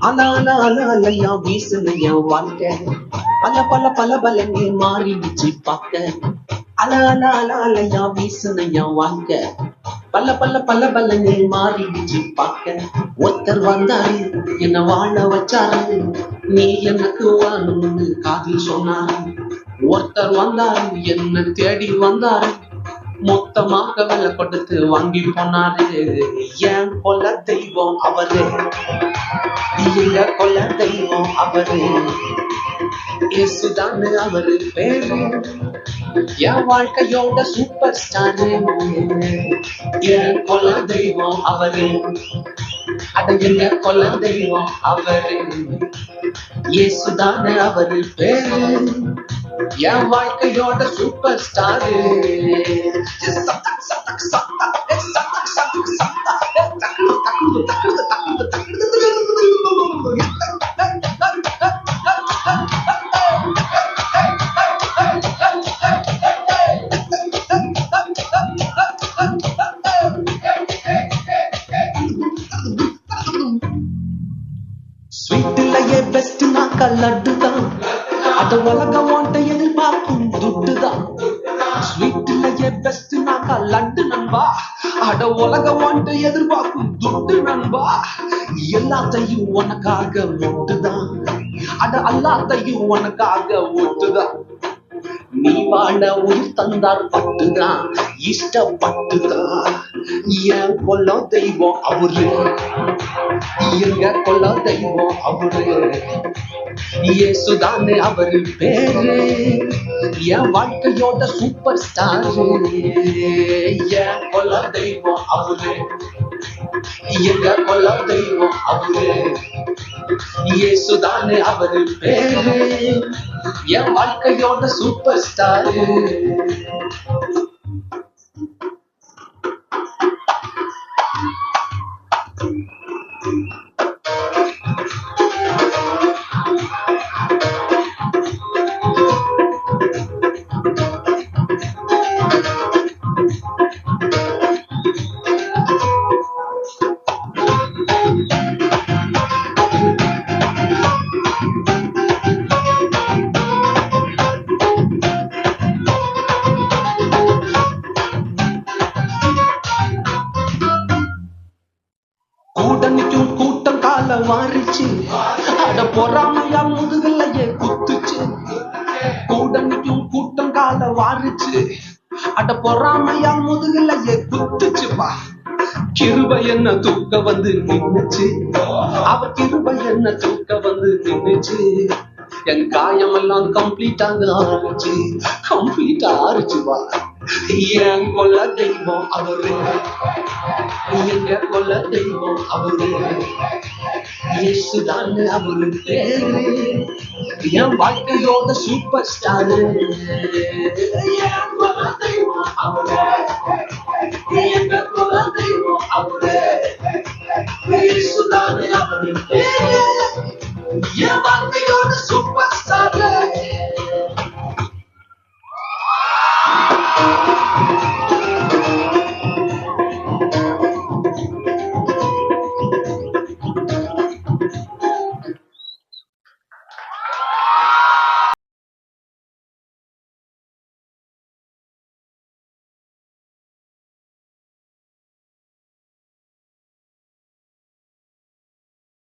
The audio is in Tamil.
அலையா வீசுன என் வாழ்க்கை பல பல பல பலனே மாறிடுச்சு பார்க்க. அலையா வீசுன என் வாழ்க்கை பல பல பல பலனே மாறிடுச்சு பார்க்க. ஒருத்தர் வந்தாரு என்ன வாழ வச்சாரு, நீ எனக்கு வாழணும்னு காதில் சொன்னாரு. ஒருத்தர் வந்தாரு என்ன தேடி வந்தாரு, மொத்தமாக விலை கொடுத்து வாங்கி போனாரு. ஏன் கொல்ல தெய்வம் அவரு, எங்க கொல்ல தெய்வம் அவரு, இயேசுதான்னு அவரு பேரு, என் வாழ்க்கையோட சூப்பர் ஸ்டாரு. என் கொல்ல தெய்வம் அவரு, அட எங்க கொல்ல தெய்வம் அவரு, இயேசுதான்னு அவரு பேரு, என் வாழ்க்கையோட சூப்பர் ஸ்டாரு. ஸ்வீட்லயே பெஸ்ட் நாக்கா லட்டுதான், அது உலகம் ஓட்ட எதிர்பார்க்கும் துட்டுதான். ஸ்வீட்லயே பெஸ்ட் நாக்கா லட்டு நண்பா, அட உலகம் ஓட்ட எதிர்பார்க்கும் துட்டு நண்பா. எல்லாத்தையும் உனக்காக விட்டுதான், அட எல்லாத்தையும் உனக்காக விட்டுதான். நீ வாழ உயிர் தந்தார் பட்டுதான், இஷ்டப்பட்டுதான். என் கொல்ல தெய்வம் அவரு, எங்க கொல்ல தெய்வம் அவரு, இயேசுதான்னு அவரு பேரு, என் வாழ்க்கையோட சூப்பர் ஸ்டாரு. என் கொல்ல தெய்வம் அவரு, எங்க கொல்ல தெய்வம் அவரு, இயேசுதான்னு அவரு பேரு, என் வாழ்க்கையோட சூப்பர் ஸ்டாரு. கூட்டணிக்கும் கூட்டம் கால வாரிச்சு, அட பொறாமையா முதுகலையே குத்துச்சு. கூட்டணிக்கும் கூட்டம் கால வாரிச்சு, அட பொறாமையா முதுகலையே குத்துச்சுப்பா. கிருபை என்ன தூக்க வந்து நின்னுச்சு, அவ கிருபை என்ன தூக்க வந்து நின்னுச்சு. என் காயமெல்லாம் கம்ப்ளீட்டாக ஆறுச்சு, கம்ப்ளீட்டா ஆறுச்சுப்பா. என் கொல்ல தெய்வம் அவரு, எங்க கொல்ல தெய்வம் அவரு, இயேசுதான்னு அவரு பேரு, என் வாழ்க்கையோட சூப்பர் ஸ்டாரு. என் கொல்ல தெய்வம் அவரு, எங்க கொல்ல தெய்வம் அவரு, இயேசுதான்னு அவரு பேரு.